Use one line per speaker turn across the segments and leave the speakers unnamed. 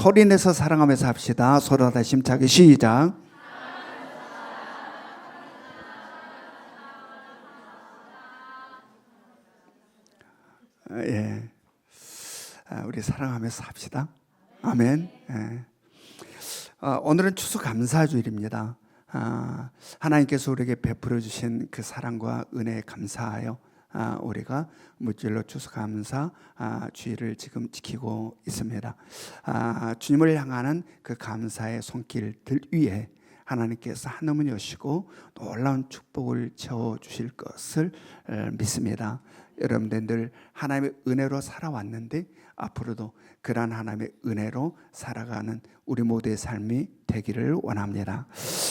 소리내서 사랑하면서 합시다. 서로 다 힘차게 시작. 예, 우리 사랑하면서 합시다. 아멘. 예. 오늘은 추수감사주일입니다. 하나님께서 우리에게 베풀어 주신 그 사랑과 은혜에 감사하여 우리가 물질로 추수감사 주일을 지금 지키고 있습니다. 주님을 향하는 그 감사의 손길들 위에 하나님께서 한음을 여시고 놀라운 축복을 채워주실 것을 믿습니다. 여러분들 늘 하나님의 은혜로 살아왔는데 앞으로도 그러한 하나님의 은혜로 살아가는 우리 모두의 삶이 되기를 원합니다.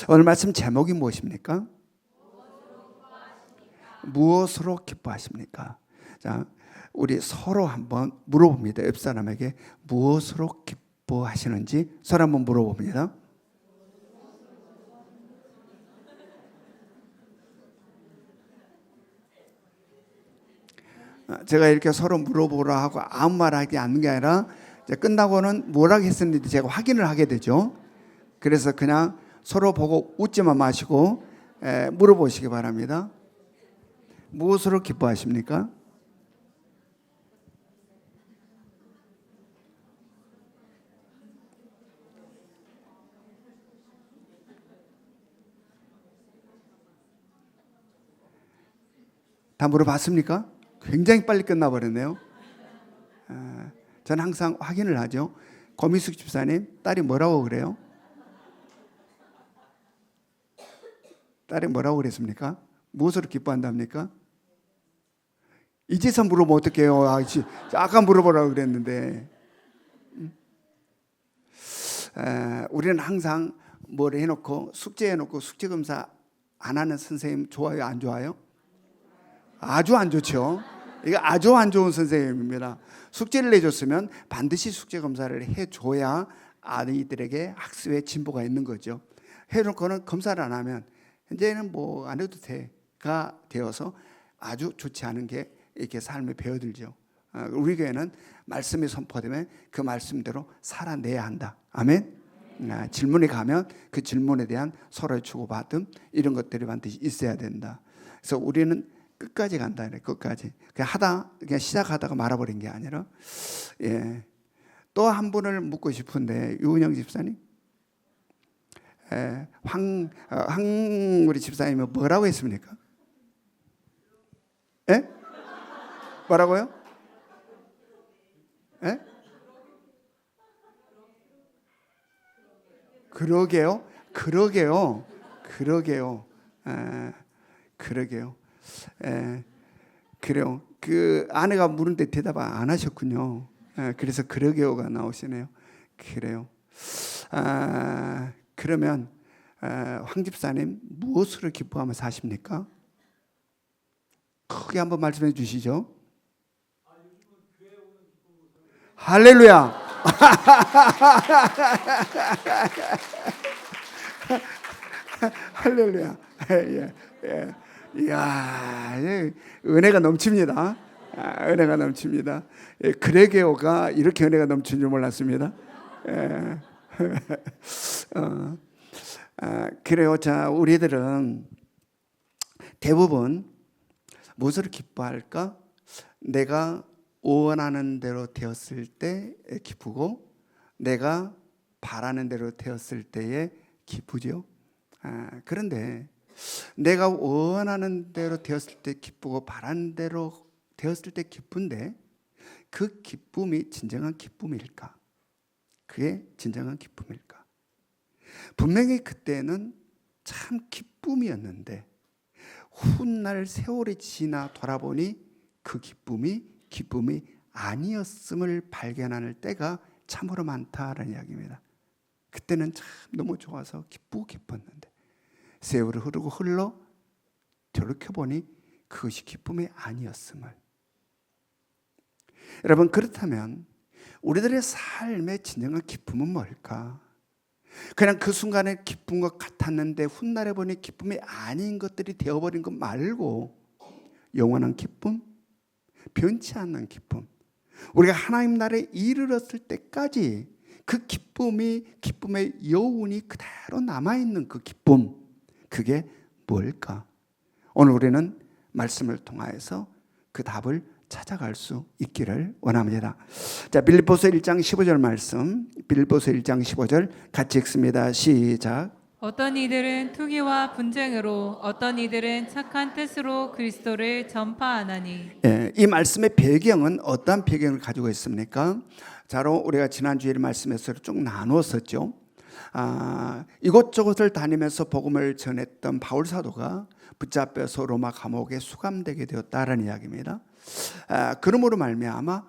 오늘 말씀 제목이 무엇입니까? 무엇으로 기뻐하십니까? 자, 우리 서로 한번 물어봅니다. 옆 사람에게 무엇으로 기뻐하시는지 서로 한번 물어봅니다. 제가 이렇게 서로 물어보라 하고 아무 말 하지 않는 게 아니라 이제 끝나고는 뭐라고 했었는지 제가 확인을 하게 되죠. 그래서 그냥 서로 보고 웃지만 마시고 물어보시기 바랍니다. 무엇으로 기뻐하십니까? 다 물어봤습니까? 굉장히 빨리 끝나버렸네요. 저는 항상 확인을 하죠. 고미숙 집사님, 딸이 뭐라고 그래요? 딸이 뭐라고 그랬습니까? 무엇으로 기뻐한답니까? 이제서 물어보면 어떡해요? 아까 물어보라고 그랬는데. 우리는 항상 뭘 해놓고 숙제해놓고 숙제검사 안 하는 선생님 좋아요? 안 좋아요? 아주 안 좋죠. 이거 아주 안 좋은 선생님입니다. 숙제를 내줬으면 반드시 숙제 검사를 해줘야 아이들에게 학습에 진보가 있는 거죠. 해놓고는 검사를 안 하면 이제는 뭐 안 해도 돼가 되어서 아주 좋지 않은 게 이렇게 삶에 배어들죠. 우리 교회는 말씀이 선포되면 그 말씀대로 살아내야 한다. 아멘. 질문이 가면 그 질문에 대한 서로의 주고받음 이런 것들이 반드시 있어야 된다. 그래서 우리는 끝까지 간다. 끝까지. 그냥 시작하다가 말아버린 게 아니라, 예. 또 한 분을 묻고 싶은데, 유은영 집사님. 우리 집사님은 뭐라고 했습니까? 예? 뭐라고요? 예? 그러게요. 그러게요. 그래요. 그 아내가 물은데 대답 안 하셨군요. 그래서 그러게요가 나오시네요. 그래요. 그러면 황 집사님 무엇으로 기뻐하며 사십니까? 크게 한번 말씀해 주시죠. 할렐루야. 할렐루야. 예. 이야, 은혜가 넘칩니다. 은혜가 넘칩니다. 그레게오가 이렇게 은혜가 넘치는 줄 몰랐습니다. 그래요. 자, 우리들은 대부분 무엇을 기뻐할까? 내가 원하는 대로 되었을 때 기쁘고 내가 바라는 대로 되었을 때에 기쁘죠. 그런데 내가 원하는 대로 되었을 때 기쁘고 바라는 대로 되었을 때 기쁜데 그 기쁨이 진정한 기쁨일까? 그게 진정한 기쁨일까? 분명히 그때는 참 기쁨이었는데 훗날 세월이 지나 돌아보니 그 기쁨이 아니었음을 발견하는 때가 참으로 많다라는 이야기입니다. 그때는 참 너무 좋아서 기쁘고 기뻤는데 세월이 흐르고 흘러 돌이켜보니 그것이 기쁨이 아니었음을. 여러분, 그렇다면 우리들의 삶의 진정한 기쁨은 뭘까? 그냥 그 순간에 기쁜 것 같았는데 훗날에 보니 기쁨이 아닌 것들이 되어버린 것 말고 영원한 기쁨, 변치 않는 기쁨, 우리가 하나님 나라에 이르렀을 때까지 그 기쁨의 여운이 그대로 남아있는 그 기쁨, 그게 뭘까? 오늘 우리는 말씀을 통하여서 그 답을 찾아갈 수 있기를 원합니다. 자, 빌립보서 1장 15절 말씀, 빌립보서 1장 15절 같이 읽습니다. 시작.
어떤 이들은 투기와 분쟁으로, 어떤 이들은 착한 뜻으로 그리스도를 전파하나니.
예, 이 말씀의 배경은 어떤 배경을 가지고 있습니까? 자로 우리가 지난주에 말씀에서 쭉 나누었었죠. 이곳저곳을 다니면서 복음을 전했던 바울 사도가 붙잡혀서 로마 감옥에 수감되게 되었다라는 이야기입니다. 그러므로 말미암아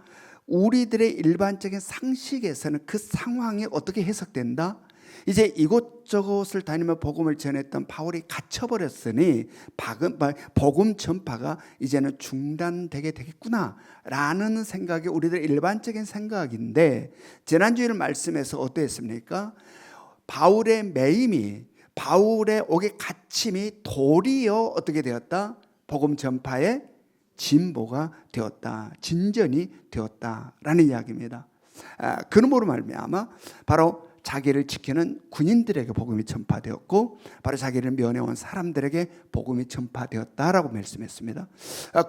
우리들의 일반적인 상식에서는 그 상황이 어떻게 해석된다? 이제 이곳저곳을 다니며 복음을 전했던 바울이 갇혀버렸으니 복음 전파가 이제는 중단되게 되겠구나라는 생각이 우리들 일반적인 생각인데, 지난주일 말씀에서 어떠했습니까? 바울의 매임이, 바울의 옥에 갇힘이 도리어 어떻게 되었다? 복음 전파의 진보가 되었다, 진전이 되었다라는 이야기입니다. 그러므로 말미암아 바로 자기를 지키는 군인들에게 복음이 전파되었고, 바로 자기를 면해온 사람들에게 복음이 전파되었다라고 말씀했습니다.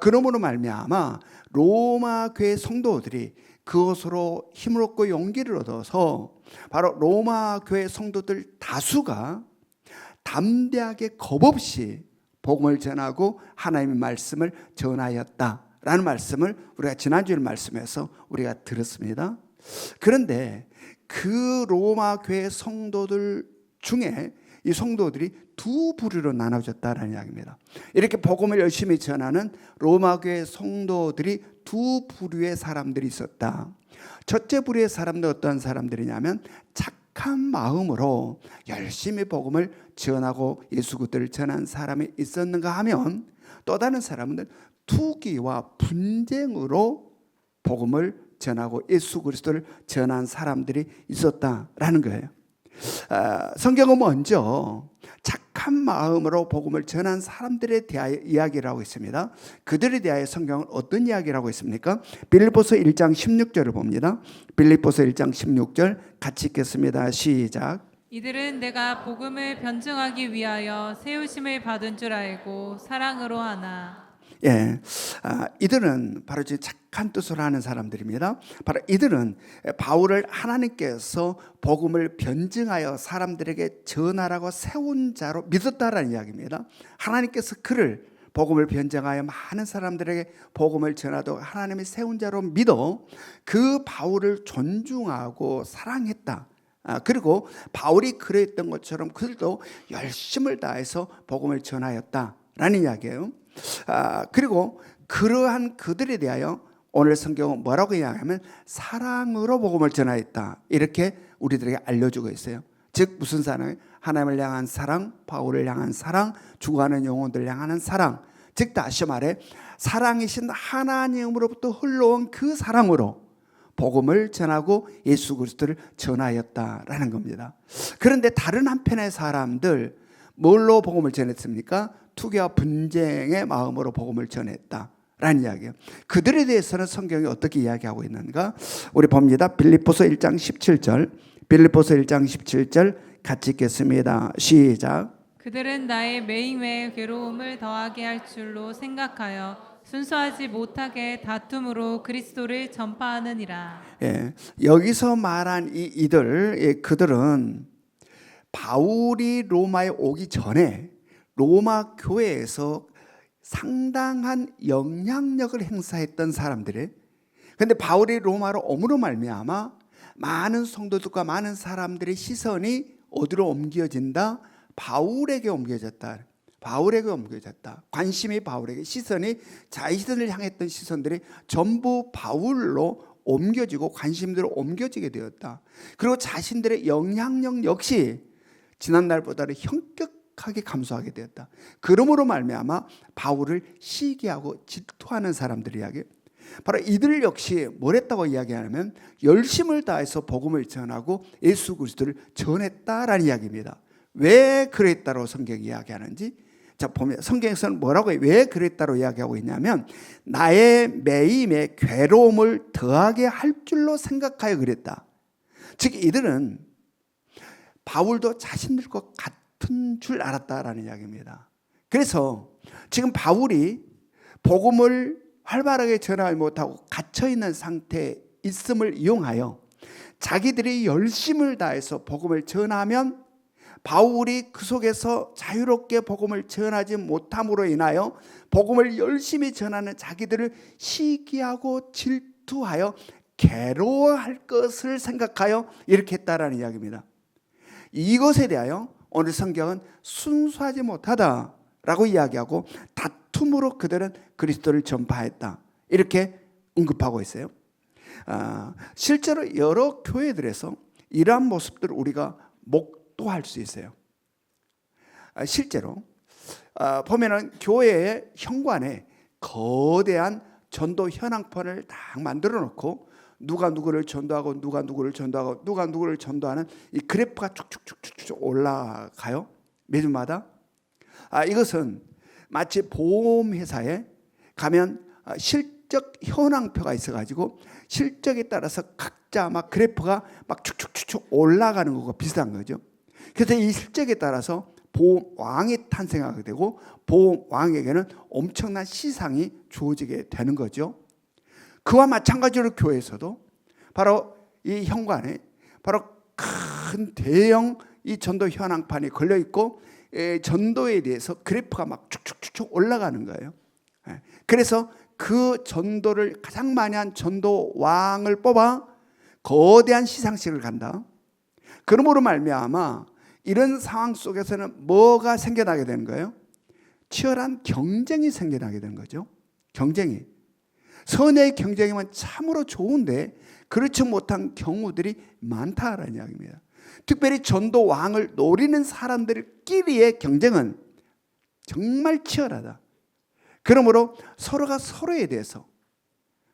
그러므로 말미암아 로마 교회 성도들이 그것으로 힘을 얻고 용기를 얻어서 바로 로마 교회 성도들 다수가 담대하게 겁없이 복음을 전하고 하나님의 말씀을 전하였다라는 말씀을 우리가 지난주에 말씀에서 우리가 들었습니다. 그런데 그 로마 교회 성도들 중에 이 성도들이 두 부류로 나눠졌다는 이야기입니다. 이렇게 복음을 열심히 전하는 로마 교회 성도들이 두 부류의 사람들이 있었다. 첫째 부류의 사람들 어떤 사람들이냐면 착한 마음으로 열심히 복음을 전하고 예수 그리스도를 전한 사람이 있었는가 하면, 또 다른 사람은 투기와 분쟁으로 복음을 전하고 예수 그리스도를 전한 사람들이 있었다라는 거예요. 성경은 먼저 착한 마음으로 복음을 전한 사람들에 대하여 이야기를 하고 있습니다. 그들에 대하여 성경은 어떤 이야기를 하고 있습니까? 빌립보서 1장 16절을 봅니다. 빌립보서 1장 16절 같이 읽겠습니다. 시작.
이들은 내가 복음을 변증하기 위하여 세우심을 받은 줄 알고 사랑으로 하나.
예, 이들은 바로 착한 뜻으로 하는 사람들입니다. 바로 이들은 바울을 하나님께서 복음을 변증하여 사람들에게 전하라고 세운 자로 믿었다라는 이야기입니다. 하나님께서 그를 복음을 변증하여 많은 사람들에게 복음을 전하도록 하나님이 세운 자로 믿어 그 바울을 존중하고 사랑했다. 그리고 바울이 그랬던 것처럼 그들도 열심을 다해서 복음을 전하였다라는 이야기예요. 그리고 그러한 그들에 대하여 오늘 성경은 뭐라고 이야기하면 사랑으로 복음을 전하였다, 이렇게 우리들에게 알려주고 있어요. 즉 무슨 사랑이에요? 하나님을 향한 사랑, 바울을 향한 사랑, 죽어가는 영혼들을 향하는 사랑. 즉 다시 말해 사랑이신 하나님으로부터 흘러온 그 사랑으로 복음을 전하고 예수 그리스도를 전하였다라는 겁니다. 그런데 다른 한편의 사람들 뭘로 복음을 전했습니까? 투기와 분쟁의 마음으로 복음을 전했다라는 이야기예요. 그들에 대해서는 성경이 어떻게 이야기하고 있는가? 우리 봅니다. 빌립보서 1장 17절, 빌립보서 1장 17절 같이 읽겠습니다. 시작.
그들은 나의 매임에 괴로움을 더하게 할 줄로 생각하여 순수하지 못하게 다툼으로 그리스도를 전파하느니라.
예, 여기서 말한 이들, 그들은 바울이 로마에 오기 전에 로마 교회에서 상당한 영향력을 행사했던 사람들이, 그런데 바울이 로마로 옴으로 말미암아 많은 성도들과 많은 사람들의 시선이 어디로 옮겨진다? 바울에게 옮겨졌다. 바울에게 옮겨졌다. 관심이 바울에게, 시선이 자신을 향했던 시선들이 전부 바울로 옮겨지고 관심들로 옮겨지게 되었다. 그리고 자신들의 영향력 역시 지난날보다는 현격하게 감소하게 되었다. 그러므로 말미암아 바울을 시기하고 질투하는 사람들이 이야기. 바로 이들 역시 뭘 했다고 이야기하냐면 열심을 다해서 복음을 전하고 예수 그리스도를 전했다라는 이야기입니다. 왜 그랬다고 성경이 이야기하는지 자 보면 성경에서는 뭐라고 해요? 왜 그랬다고 이야기하고 있냐면 나의 매임에 괴로움을 더하게 할 줄로 생각하여 그랬다. 즉 이들은 바울도 자신들과 같은 줄 알았다라는 이야기입니다. 그래서 지금 바울이 복음을 활발하게 전하지 못하고 갇혀있는 상태에 있음을 이용하여 자기들이 열심을 다해서 복음을 전하면 바울이 그 속에서 자유롭게 복음을 전하지 못함으로 인하여 복음을 열심히 전하는 자기들을 시기하고 질투하여 괴로워할 것을 생각하여 이렇게 했다라는 이야기입니다. 이것에 대하여 오늘 성경은 순수하지 못하다라고 이야기하고 다툼으로 그들은 그리스도를 전파했다 이렇게 언급하고 있어요. 실제로 여러 교회들에서 이러한 모습들을 우리가 목도할 수 있어요. 실제로 보면은 교회의 현관에 거대한 전도 현황판을 딱 만들어 놓고 누가 누구를 전도하고 누가 누구를 전도하고 누가 누구를 전도하는 이 그래프가 쭉쭉쭉쭉 올라가요. 매주마다. 이것은 마치 보험회사에 가면 실적 현황표가 있어가지고 실적에 따라서 각자 막 그래프가 막 쭉쭉쭉쭉 올라가는 것과 비슷한 거죠. 그래서 이 실적에 따라서 보험왕이 탄생하게 되고 보험왕에게는 엄청난 시상이 주어지게 되는 거죠. 그와 마찬가지로 교회에서도 바로 이 현관에 바로 큰 대형 이 전도 현황판이 걸려 있고 전도에 대해서 그래프가 막 쭉쭉쭉 올라가는 거예요. 그래서 그 전도를 가장 많이 한 전도왕을 뽑아 거대한 시상식을 간다. 그러므로 말미암아 이런 상황 속에서는 뭐가 생겨나게 되는 거예요? 치열한 경쟁이 생겨나게 되는 거죠. 경쟁이. 선의 경쟁이면 참으로 좋은데 그렇지 못한 경우들이 많다라는 이야기입니다. 특별히 전도 왕을 노리는 사람들끼리의 경쟁은 정말 치열하다. 그러므로 서로가 서로에 대해서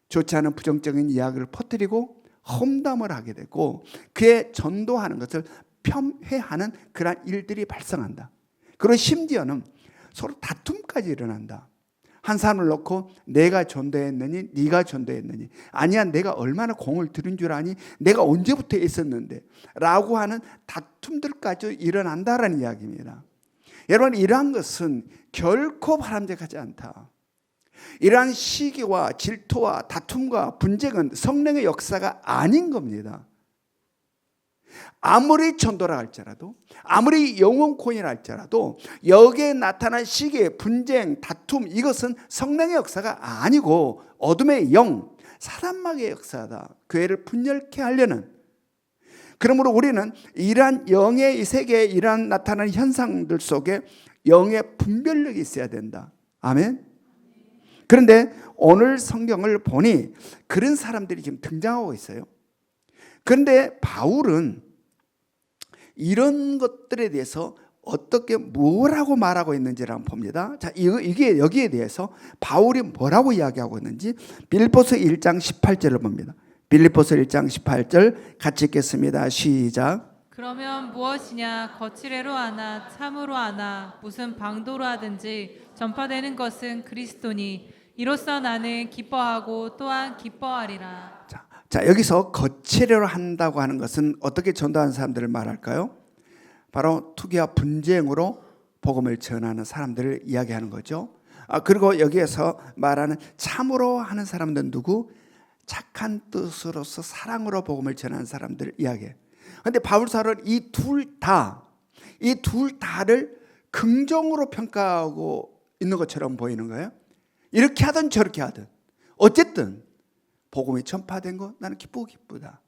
좋지 않은 부정적인 이야기를 퍼뜨리고 험담을 하게 되고 그의 전도하는 것을 폄훼하는 그러한 일들이 발생한다. 그리고 심지어는 서로 다툼까지 일어난다. 한 사람을 놓고 내가 전도했느니 네가 전도했느니 아니야 내가 얼마나 공을 들인 줄 아니 내가 언제부터 있었는데 라고 하는 다툼들까지 일어난다라는 이야기입니다. 여러분 이러한 것은 결코 바람직하지 않다. 이러한 시기와 질투와 다툼과 분쟁은 성령의 역사가 아닌 겁니다. 아무리 전도라 할지라도 아무리 영혼권이라 할지라도 여기에 나타난 시기, 분쟁, 다툼 이것은 성령의 역사가 아니고 어둠의 영, 사단마귀의 역사다. 교회를 분열케 하려는. 그러므로 우리는 이러한 영의 이 세계에 이러한 나타나는 현상들 속에 영의 분별력이 있어야 된다. 아멘. 그런데 오늘 성경을 보니 그런 사람들이 지금 등장하고 있어요. 그런데 바울은 이런 것들에 대해서 어떻게 뭐라고 말하고 있는지를 한번 봅니다. 자, 이게 여기에 대해서 바울이 뭐라고 이야기하고 있는지 빌립보서 1장 18절을 봅니다. 빌립보서 1장 18절 같이 읽겠습니다. 시작.
그러면 무엇이냐 거칠애로 하나 참으로 하나 무슨 방도로 하든지 전파되는 것은 그리스도니 이로써 나는 기뻐하고 또한 기뻐하리라.
자, 여기서 거칠애로 한다고 하는 것은 어떻게 전도하는 사람들을 말할까요? 바로 투기와 분쟁으로 복음을 전하는 사람들을 이야기하는 거죠. 그리고 여기에서 말하는 참으로 하는 사람들은 누구? 착한 뜻으로서 사랑으로 복음을 전하는 사람들을 이야기해요. 그런데 바울사는 이 둘 다를 긍정으로 평가하고 있는 것처럼 보이는 거예요. 이렇게 하든 저렇게 하든 어쨌든 복음이 전파된 거 나는 기쁘다.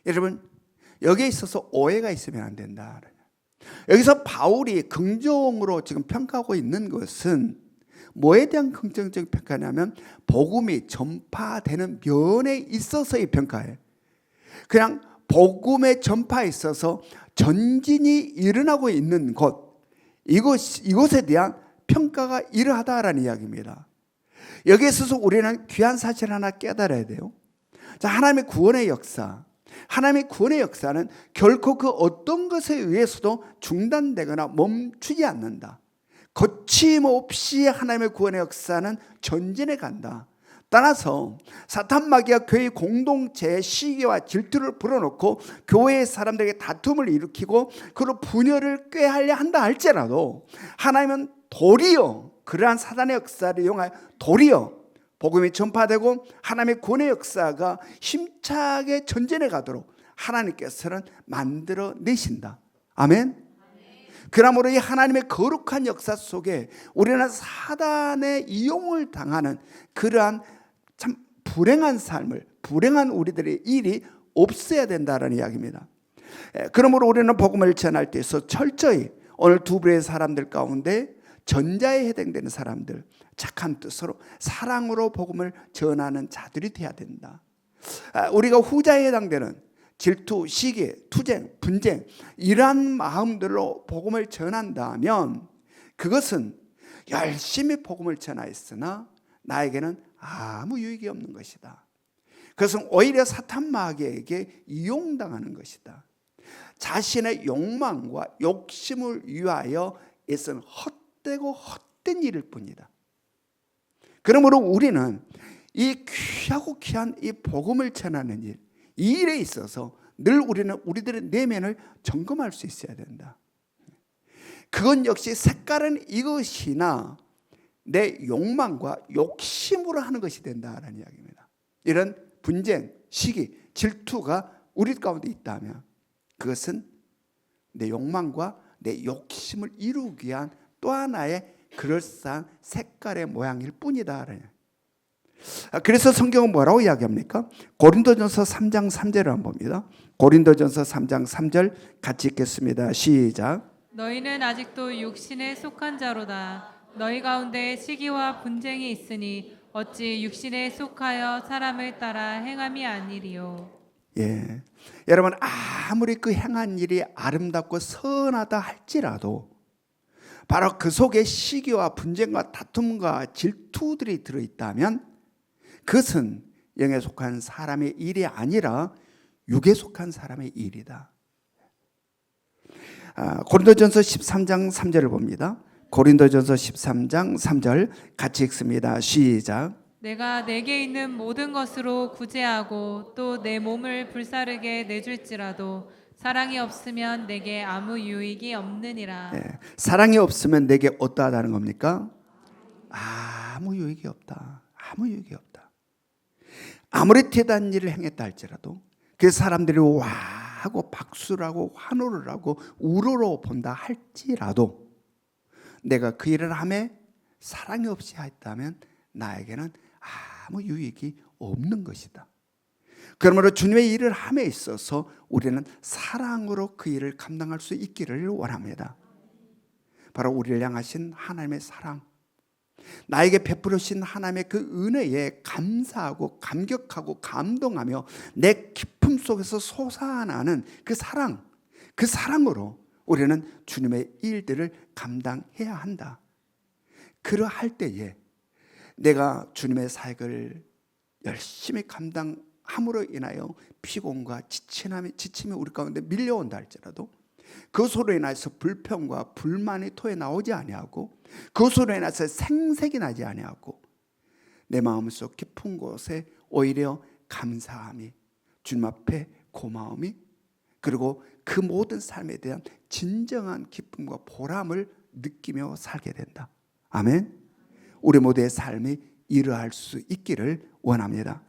여러분 여기에 있어서 오해가 있으면 안 된다. 여기서 바울이 긍정으로 지금 평가하고 있는 것은 뭐에 대한 긍정적인 평가냐면 복음이 전파되는 면에 있어서의 평가예요. 그냥 복음의 전파에 있어서 전진이 일어나고 있는 곳 이것에 대한 평가가 이러하다라는 이야기입니다. 여기에 있어서 우리는 귀한 사실 하나 깨달아야 돼요. 자, 하나님의 구원의 역사. 하나님의 구원의 역사는 결코 그 어떤 것에 의해서도 중단되거나 멈추지 않는다. 거침없이 하나님의 구원의 역사는 전진해 간다. 따라서 사탄 마귀가 교회 공동체에 시기와 질투를 불어넣고 교회의 사람들에게 다툼을 일으키고 그로 분열을 꾀하려 한다 할지라도 하나님은 도리어 그러한 사단의 역사를 이용하여 도리어 복음이 전파되고 하나님의 구원의 역사가 힘차게 전진해 가도록 하나님께서는 만들어 내신다. 아멘. 그러므로 이 하나님의 거룩한 역사 속에 우리는 사단의 이용을 당하는 그러한 참 불행한 삶을, 불행한 우리들의 일이 없어야 된다는 이야기입니다. 그러므로 우리는 복음을 전할 때 있어 철저히 오늘 두 부류의 사람들 가운데 전자에 해당되는 사람들, 착한 뜻으로 사랑으로 복음을 전하는 자들이 되어야 된다. 우리가 후자에 해당되는 질투, 시기, 투쟁, 분쟁 이러한 마음들로 복음을 전한다면 그것은 열심히 복음을 전하였으나 나에게는 아무 유익이 없는 것이다. 그것은 오히려 사탄 마귀에게 이용당하는 것이다. 자신의 욕망과 욕심을 위하여 애쓰는 헛되고 헛된 일일 뿐이다. 그러므로 우리는 이 귀하고 귀한 이 복음을 전하는 일, 이 일에 있어서 늘 우리는 우리들의 내면을 점검할 수 있어야 된다. 그건 역시 색깔은 이것이나 내 욕망과 욕심으로 하는 것이 된다는 이야기입니다. 이런 분쟁, 시기, 질투가 우리 가운데 있다면 그것은 내 욕망과 내 욕심을 이루기 위한 또 하나의 그럴싸한 색깔의 모양일 뿐이다. 그래서 성경은 뭐라고 이야기합니까? 고린도전서 3장 3절을 한번 봅니다. 고린도전서 3장 3절 같이 읽겠습니다. 시작.
너희는 아직도 육신에 속한 자로다. 너희 가운데 시기와 분쟁이 있으니 어찌 육신에 속하여 사람을 따라 행함이 아니리요.
예, 여러분 아무리 그 행한 일이 아름답고 선하다 할지라도 바로 그 속에 시기와 분쟁과 다툼과 질투들이 들어있다면 그것은 영에 속한 사람의 일이 아니라 육에 속한 사람의 일이다. 고린도전서 13장 3절을 봅니다. 고린도전서 13장 3절 같이 읽습니다. 시작.
내가 내게 있는 모든 것으로 구제하고 또 내 몸을 불사르게 내줄지라도 사랑이 없으면 내게 아무 유익이 없느니라.
네, 사랑이 없으면 내게 어떠하다는 겁니까? 아무 유익이 없다. 아무 유익이 없다. 아무리 대단한 일을 행했다 할지라도 그 사람들이 와 하고 박수를 하고 환호를 하고 우러러 본다 할지라도 내가 그 일을 함에 사랑이 없이 했다면 나에게는 아무 유익이 없는 것이다. 그러므로 주님의 일을 함에 있어서 우리는 사랑으로 그 일을 감당할 수 있기를 원합니다. 바로 우리를 향하신 하나님의 사랑, 나에게 베풀으신 하나님의 그 은혜에 감사하고 감격하고 감동하며 내 기쁨 속에서 솟아나는 그 사랑, 그 사랑으로 우리는 주님의 일들을 감당해야 한다. 그러할 때에 내가 주님의 사역을 열심히 감당함으로 인하여 피곤과 지침이 우리 가운데 밀려온다 할지라도 그것으로 인해서 불평과 불만이 토해 나오지 아니하고 그것으로 인해서 생색이 나지 아니하고 내 마음속 깊은 곳에 오히려 감사함이, 주님 앞에 고마움이, 그리고 그 모든 삶에 대한 진정한 기쁨과 보람을 느끼며 살게 된다. 아멘. 우리 모두의 삶이 이러할 수 있기를 원합니다.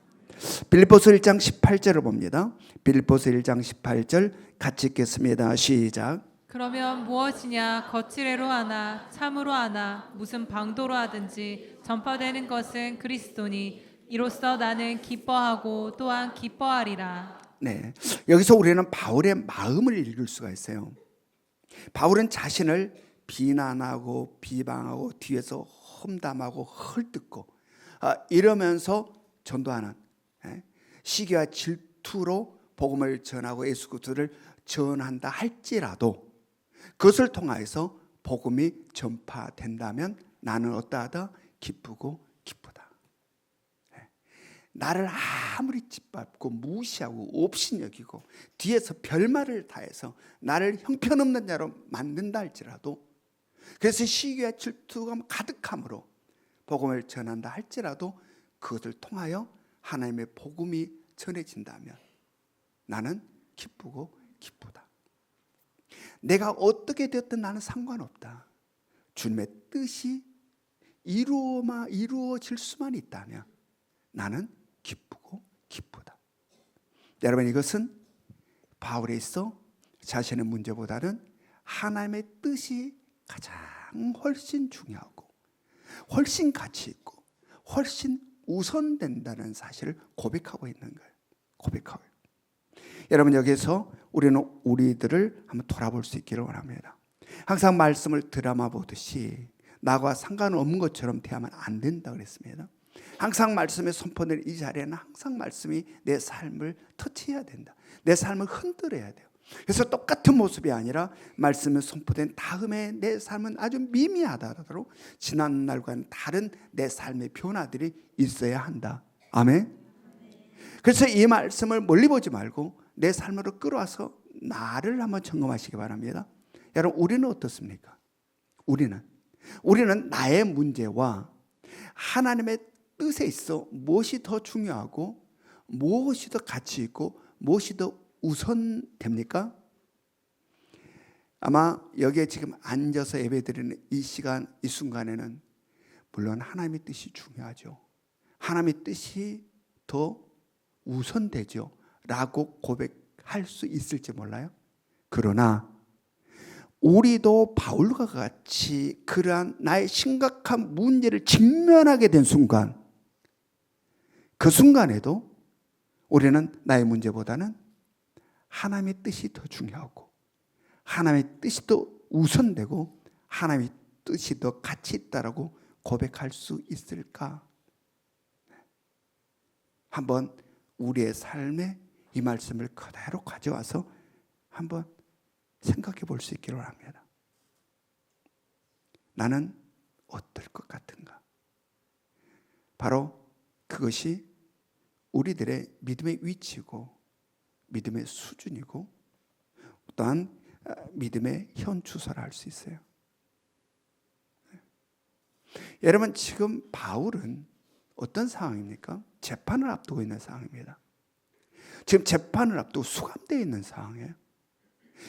빌립보서 1장 18절을 봅니다. 빌립보서 1장 18절 같이 읽겠습니다. 시작.
그러면 무엇이냐 거칠애로 하나 참으로 하나 무슨 방도로 하든지 전파되는 것은 그리스도니 이로써 나는 기뻐하고 또한 기뻐하리라.
네, 여기서 우리는 바울의 마음을 읽을 수가 있어요. 바울은 자신을 비난하고 비방하고 뒤에서 험담하고 헐뜯고 이러면서 전도하는 시기와 질투로 복음을 전하고 예수 그리스도를 전한다 할지라도 그것을 통하여서 복음이 전파된다면 나는 어떠하다? 기쁘고 기쁘다. 나를 아무리 짓밟고 무시하고 업신여기고 뒤에서 별말을 다해서 나를 형편없는 자로 만든다 할지라도 그래서 시기와 질투가 가득함으로 복음을 전한다 할지라도 그것을 통하여 하나님의 복음이 전해진다면 나는 기쁘고 기쁘다. 내가 어떻게 되었든 나는 상관없다. 주님의 뜻이 이루어질 수만 있다면 나는 기쁘고 기쁘다. 여러분, 이것은 바울에 있어 자신의 문제보다는 하나님의 뜻이 가장 훨씬 중요하고 훨씬 가치 있고 훨씬 우선된다는 사실을 고백하고 있는 거예요. 고백하고. 여러분, 여기서 우리는 우리들을 한번 돌아볼 수 있기를 원합니다. 항상 말씀을 드라마 보듯이 나와 상관없는 것처럼 대하면 안 된다 그랬습니다. 항상 말씀에 선포된 이 자리에는 항상 말씀이 내 삶을 터치해야 된다. 내 삶을 흔들어야 돼요. 그래서 똑같은 모습이 아니라 말씀에 선포된 다음에 내 삶은 아주 미미하다 하더라도 지난 날과는 다른 내 삶의 변화들이 있어야 한다. 아멘. 그래서 이 말씀을 멀리 보지 말고 내 삶으로 끌어와서 나를 한번 점검하시기 바랍니다. 여러분, 우리는 어떻습니까? 우리는 나의 문제와 하나님의 뜻에 있어 무엇이 더 중요하고 무엇이 더 가치 있고 무엇이 더 우선됩니까? 아마 여기에 지금 앉아서 예배드리는 이 시간, 이 순간에는 물론 하나님의 뜻이 중요하죠. 하나님의 뜻이 더 우선되죠 라고 고백할 수 있을지 몰라요. 그러나 우리도 바울과 같이 그러한 나의 심각한 문제를 직면하게 된 순간, 그 순간에도 우리는 나의 문제보다는 하나님의 뜻이 더 중요하고 하나님의 뜻이 더 우선되고 하나님의 뜻이 더 가치 있다라고 고백할 수 있을까? 한번 우리의 삶에 이 말씀을 그대로 가져와서 한번 생각해 볼 수 있기를 합니다. 나는 어떨 것 같은가? 바로 그것이 우리들의 믿음의 위치고 믿음의 수준이고 또한 믿음의 현주소라 할 수 있어요. 여러분, 지금 바울은 어떤 상황입니까? 재판을 앞두고 있는 상황입니다. 지금 재판을 앞두고 수감되어 있는 상황이에요.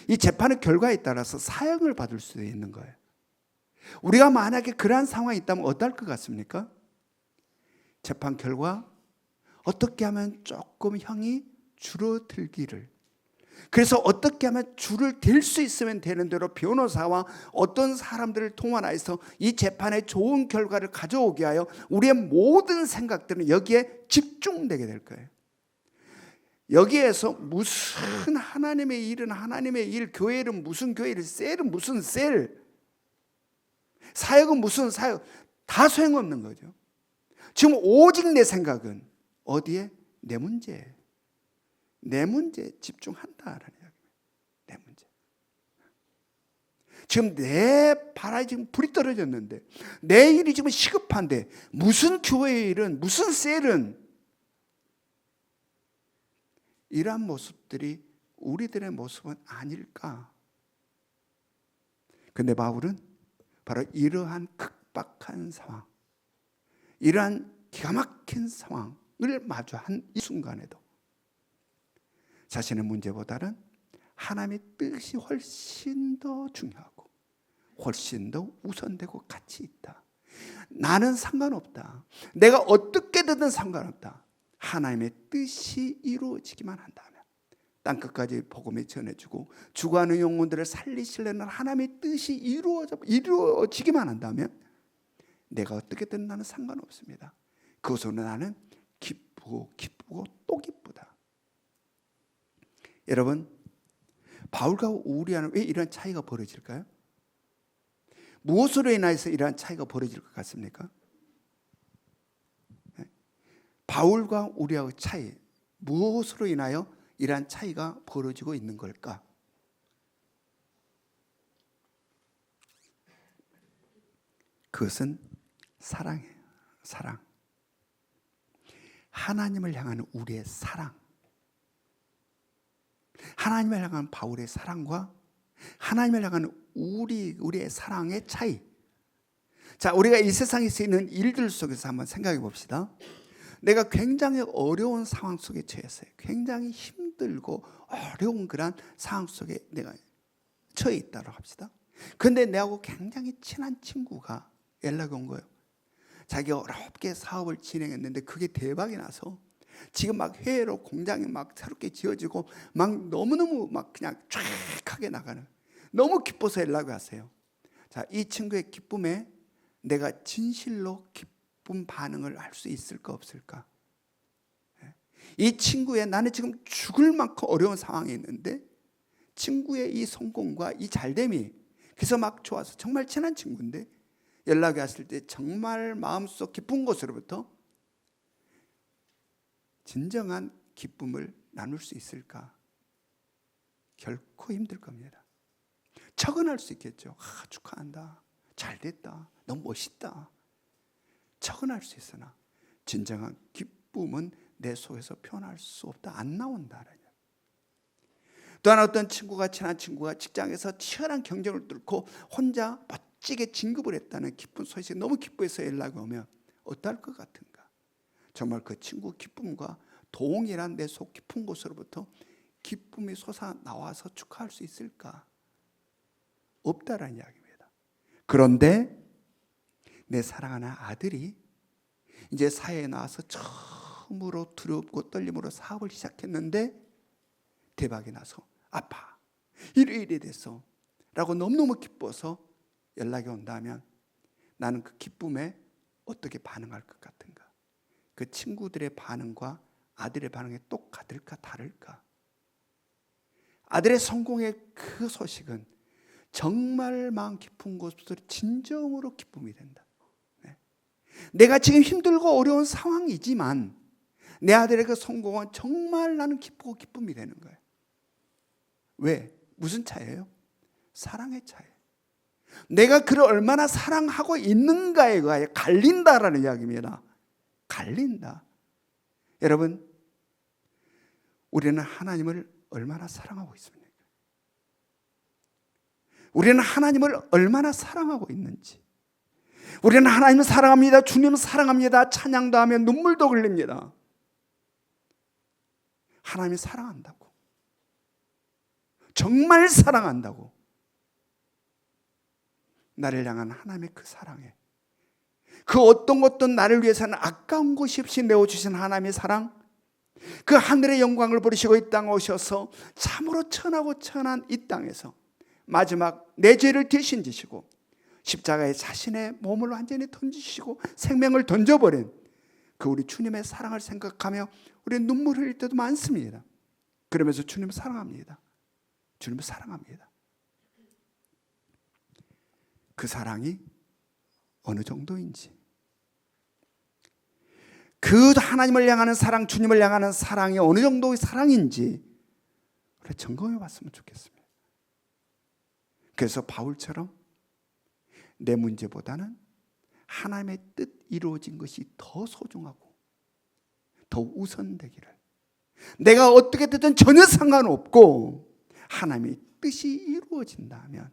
이 재판의 결과에 따라서 사형을 받을 수도 있는 거예요. 우리가 만약에 그러한 상황이 있다면 어떨 것 같습니까? 재판 결과 어떻게 하면 조금 형이 줄어들기를, 그래서 어떻게 하면 줄을 댈 수 있으면 되는 대로 변호사와 어떤 사람들을 통화해서 이 재판에 좋은 결과를 가져오게 하여 우리의 모든 생각들은 여기에 집중되게 될 거예요. 여기에서 무슨 하나님의 일은 하나님의 일, 교회는 무슨 교회를, 셀은 무슨 셀, 사역은 무슨 사역, 다 소용없는 거죠. 지금 오직 내 생각은 어디에? 내 문제에 집중한다라는 이야기입니다. 내 문제. 지금 내 바라에 지금 불이 떨어졌는데, 내 일이 지금 시급한데 무슨 교회의 일은, 무슨 셀은, 이러한 모습들이 우리들의 모습은 아닐까? 근데 바울은 바로 이러한 극박한 상황, 이러한 기가 막힌 상황을 마주한 이 순간에도 자신의 문제보다는 하나님의 뜻이 훨씬 더 중요하고 훨씬 더 우선되고 가치 있다. 나는 상관없다. 내가 어떻게 되든 상관없다. 하나님의 뜻이 이루어지기만 한다면, 땅끝까지 복음이 전해지고 죽어가는 영혼들을 살리시려는 하나님의 뜻이 이루어지기만 한다면 내가 어떻게든 나는 상관없습니다. 그것으로 나는 기쁘고 또 기쁘다. 여러분, 바울과 우리와는 왜 이런 차이가 벌어질까요? 무엇으로 인해서 이러한 차이가 벌어질 것 같습니까? 바울과 우리와의 차이, 무엇으로 인하여 이러한 차이가 벌어지고 있는 걸까? 그것은 사랑이에요. 사랑. 하나님을 향하는 우리의 사랑, 하나님을 향한 바울의 사랑과 하나님을 향하는 우리의 사랑의 차이. 자, 우리가 이 세상에 있는 일들 속에서 한번 생각해 봅시다. 내가 굉장히 어려운 상황 속에 처했어요. 굉장히 힘들고 어려운 그런 상황 속에 내가 처해 있다고 합시다. 근데 내하고 굉장히 친한 친구가 연락이 온 거예요. 자기가 어렵게 사업을 진행했는데 그게 대박이 나서 지금 막 해외로 공장이 막 새롭게 지어지고 막 너무너무 막 그냥 쫙하게 나가는, 너무 기뻐서 연락이 왔어요. 자, 이 친구의 기쁨에 내가 진실로 기쁨 반응을 할 수 있을까 없을까? 이 친구의, 나는 지금 죽을 만큼 어려운 상황에 있는데 친구의 이 성공과 이 잘됨이, 그래서 막 좋아서 정말 친한 친구인데 연락이 왔을 때 정말 마음속 깊은 곳으로부터 진정한 기쁨을 나눌 수 있을까? 결코 힘들 겁니다. 척은 할 수 있겠죠. 축하한다, 잘 됐다, 너무 멋있다, 척은 할 수 있으나 진정한 기쁨은 내 속에서 표현할 수 없다, 안 나온다. 또 하나, 어떤 친구가, 친한 친구가 직장에서 치열한 경쟁을 뚫고 혼자 멋지게 진급을 했다는 기쁜 소식이 너무 기뻐해서 연락이 오면 어떨 것 같은가? 정말 그 친구 기쁨과 동일한 내 속 깊은 곳으로부터 기쁨이 솟아나와서 축하할 수 있을까? 없다라는 이야기입니다. 그런데 내 사랑하는 아들이 이제 사회에 나와서 처음으로 두렵고 떨림으로 사업을 시작했는데 대박이 나서 아빠 이래 됐어 라고 너무너무 기뻐서 연락이 온다면 나는 그 기쁨에 어떻게 반응할 것 같은가? 그 친구들의 반응과 아들의 반응이 똑같을까 다를까? 아들의 성공의 그 소식은 정말 마음 깊은 곳으로 진정으로 기쁨이 된다. 내가 지금 힘들고 어려운 상황이지만 내 아들의 그 성공은 정말 나는 기쁘고 기쁨이 되는 거예요. 왜? 무슨 차이예요? 사랑의 차이예요. 내가 그를 얼마나 사랑하고 있는가에 의하여 갈린다라는 이야기입니다. 갈린다. 여러분, 우리는 하나님을 얼마나 사랑하고 있습니까? 우리는 하나님을 얼마나 사랑하고 있는지. 우리는 하나님을 사랑합니다, 주님을 사랑합니다, 찬양도 하면 눈물도 흘립니다. 하나님이 사랑한다고, 정말 사랑한다고, 나를 향한 하나님의 그 사랑에, 그 어떤 것도 나를 위해서는 아까운 것이 없이 내어주신 하나님의 사랑, 그 하늘의 영광을 버리시고 이 땅에 오셔서 참으로 천하고 천한 이 땅에서 마지막 내 죄를 대신 지시고 십자가에 자신의 몸을 완전히 던지시고 생명을 던져버린 그 우리 주님의 사랑을 생각하며 우리 눈물 흘릴 때도 많습니다. 그러면서 주님을 사랑합니다. 주님을 사랑합니다. 그 사랑이 어느 정도인지, 그 하나님을 향하는 사랑, 주님을 향하는 사랑이 어느 정도의 사랑인지 우리 점검해 봤으면 좋겠습니다. 그래서 바울처럼 내 문제보다는 하나님의 뜻 이루어진 것이 더 소중하고 더 우선되기를, 내가 어떻게 되든 전혀 상관없고 하나님의 뜻이 이루어진다면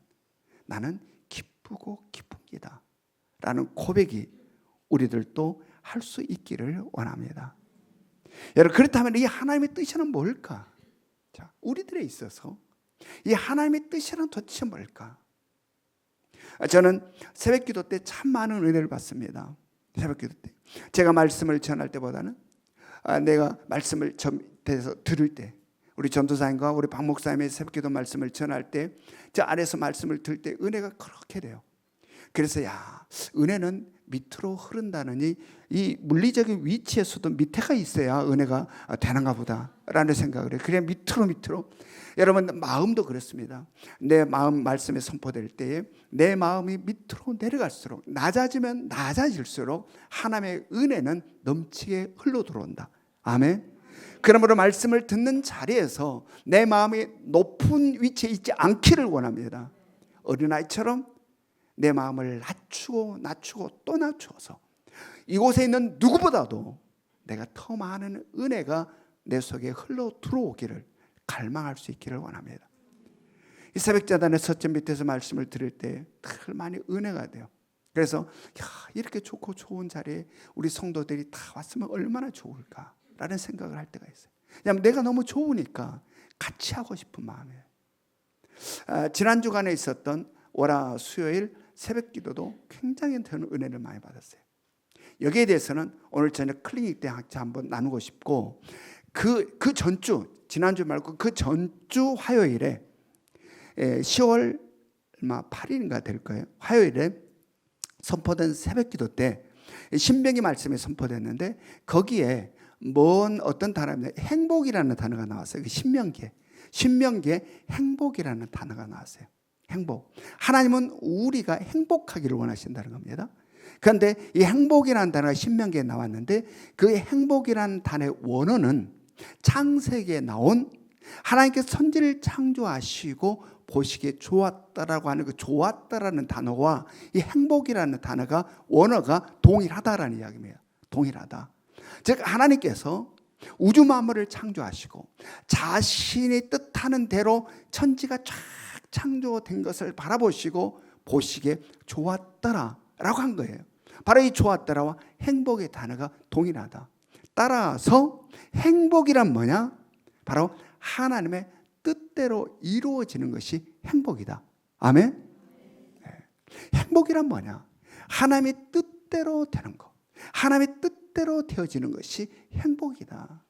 나는 기쁘고 기쁩니다 라는 고백이 우리들도 할 수 있기를 원합니다. 여러분, 그렇다면 이 하나님의 뜻이란 뭘까? 자, 우리들에 있어서 이 하나님의 뜻이란 도대체 뭘까? 저는 새벽기도 때 참 많은 은혜를 받습니다. 새벽기도 때 제가 말씀을 전할 때보다는 내가 말씀을 전에서 들을 때, 우리 전도사님과 우리 박 목사님의 새벽기도 말씀을 전할 때 저 안에서 말씀을 들을 때 은혜가 그렇게 돼요. 그래서 은혜는 밑으로 흐른다느니 이 물리적인 위치에서도 밑에가 있어야 은혜가 되는가 보다 라는 생각을 해요. 그래 밑으로 여러분, 마음도 그렇습니다. 내 마음 말씀에 선포될 때에 내 마음이 밑으로 내려갈수록, 낮아지면 낮아질수록 하나님의 은혜는 넘치게 흘러 들어온다. 아멘. 그러므로 말씀을 듣는 자리에서 내 마음이 높은 위치에 있지 않기를 원합니다. 어린아이처럼 내 마음을 낮추고 또 낮추어서 이곳에 있는 누구보다도 내가 더 많은 은혜가 내 속에 흘러 들어오기를 갈망할 수 있기를 원합니다. 이 새벽자단의 서점 밑에서 말씀을 들을 때 늘 많이 은혜가 돼요. 그래서 이렇게 좋고 좋은 자리에 우리 성도들이 다 왔으면 얼마나 좋을까라는 생각을 할 때가 있어요. 왜냐하면 내가 너무 좋으니까 같이 하고 싶은 마음이에요. 지난 주간에 있었던 월화 수요일 새벽 기도도 굉장히 저는 은혜를 많이 받았어요. 여기에 대해서는 오늘 저녁 클리닉 때 같이 한번 나누고 싶고, 그 전주, 지난주 말고 그 전주 화요일에 10월 8일인가 될 거예요. 화요일에 선포된 새벽 기도 때 신명기 말씀이 선포됐는데, 거기에 어떤 단어입니다. 행복이라는 단어가 나왔어요. 그 신명기에 행복이라는 단어가 나왔어요. 행복. 하나님은 우리가 행복하기를 원하신다는 겁니다. 그런데 이 행복이라는 단어가 신명기에 나왔는데, 그 행복이라는 단어의 원어는 창세기에 나온 하나님께서 천지를 창조하시고 보시기에 좋았다라고 하는 그 좋았다라는 단어와 이 행복이라는 단어가 원어가 동일하다라는 이야기입니다. 동일하다. 즉 하나님께서 우주 만물을 창조하시고 자신이 뜻하는 대로 천지가 쫙 창조된 것을 바라보시고 보시기에 좋았더라라고 한 거예요. 바로 이 좋았더라와 행복의 단어가 동일하다. 따라서 행복이란 뭐냐? 바로 하나님의 뜻대로 이루어지는 것이 행복이다. 아멘? 네. 행복이란 뭐냐? 하나님의 뜻대로 되는 것, 하나님의 뜻대로 되어지는 것이 행복이다.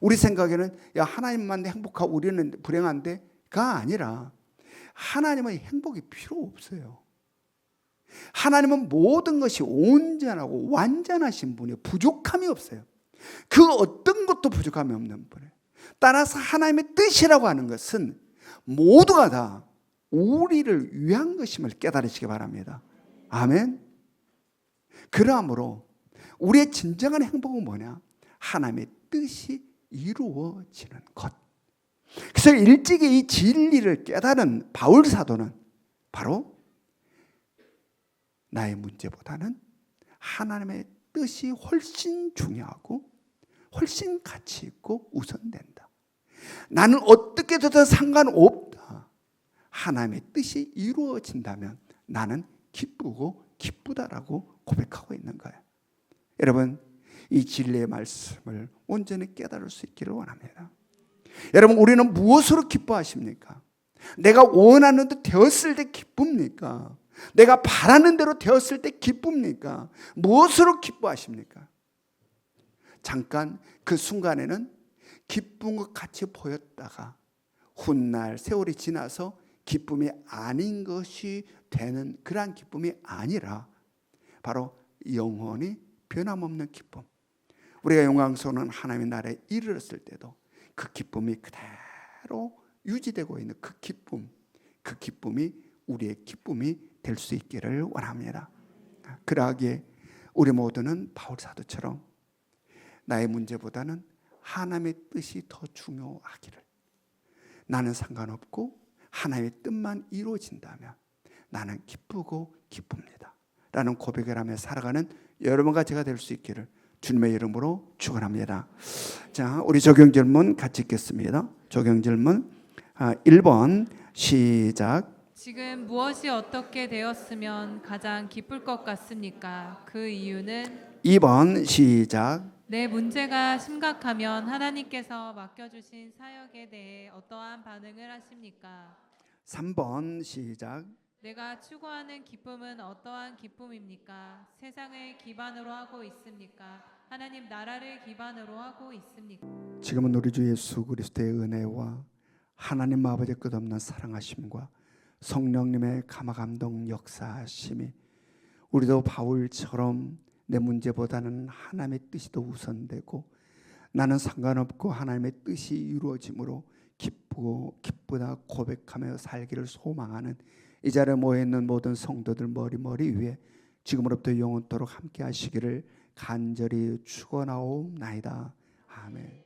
우리 생각에는 하나님만 행복하고 우리는 불행한데가 아니라, 하나님은 행복이 필요 없어요. 하나님은 모든 것이 온전하고 완전하신 분이에요. 부족함이 없어요. 그 어떤 것도 부족함이 없는 분이에요. 따라서 하나님의 뜻이라고 하는 것은 모두가 다 우리를 위한 것임을 깨달으시기 바랍니다. 아멘. 그러므로 우리의 진정한 행복은 뭐냐? 하나님의 뜻이 이루어지는 것. 그래서 일찍이 이 진리를 깨달은 바울 사도는 바로 나의 문제보다는 하나님의 뜻이 훨씬 중요하고 훨씬 가치 있고 우선된다. 나는 어떻게 돼도 상관없다. 하나님의 뜻이 이루어진다면 나는 기쁘고 기쁘다라고 고백하고 있는 거예요. 여러분, 이 진리의 말씀을 온전히 깨달을 수 있기를 원합니다. 여러분, 우리는 무엇으로 기뻐하십니까? 내가 원하는 대로 되었을 때 기쁩니까? 내가 바라는 대로 되었을 때 기쁩니까? 무엇으로 기뻐하십니까? 잠깐 그 순간에는 기쁜 것 같이 보였다가 훗날 세월이 지나서 기쁨이 아닌 것이 되는 그러한 기쁨이 아니라 바로 영원히 변함없는 기쁨. 우리가 영광스러운 하나님의 나라에 이르렀을 때도 그 기쁨이 그대로 유지되고 있는 그 기쁨이 우리의 기쁨이 될 수 있기를 원합니다. 그러하기에 우리 모두는 바울 사도처럼 나의 문제보다는 하나님의 뜻이 더 중요하기를, 나는 상관없고 하나님의 뜻만 이루어진다면 나는 기쁘고 기쁩니다 라는 고백을 하며 살아가는 여러분과 제가 될 수 있기를 주님의 이름으로 축원합니다. 자, 우리 적용 질문 같이 읽겠습니다. 적용 질문 1번 시작.
지금 무엇이 어떻게 되었으면 가장 기쁠 것 같습니까? 그 이유는
2번 시작.
내 문제가 심각하면 하나님께서 맡겨주신 사역에 대해 어떠한 반응을 하십니까?
3번 시작.
내가 추구하는 기쁨은 어떠한 기쁨입니까? 세상을 기반으로 하고 있습니까? 하나님 나라를 기반으로 하고 있습니까?
지금은 우리 주 예수 그리스도의 은혜와 하나님 아버지의 끝없는 사랑하심과 성령님의 감화감동 역사하심이 우리도 바울처럼 내 문제보다는 하나님의 뜻이 더 우선되고 나는 상관없고 하나님의 뜻이 이루어짐으로 기쁘고 기쁘다 고백하며 살기를 소망하는 이 자리에 모여있는 모든 성도들 머리 위에 지금으로부터 영원토록 함께 하시기를 간절히 축원하옵나이다. 아멘.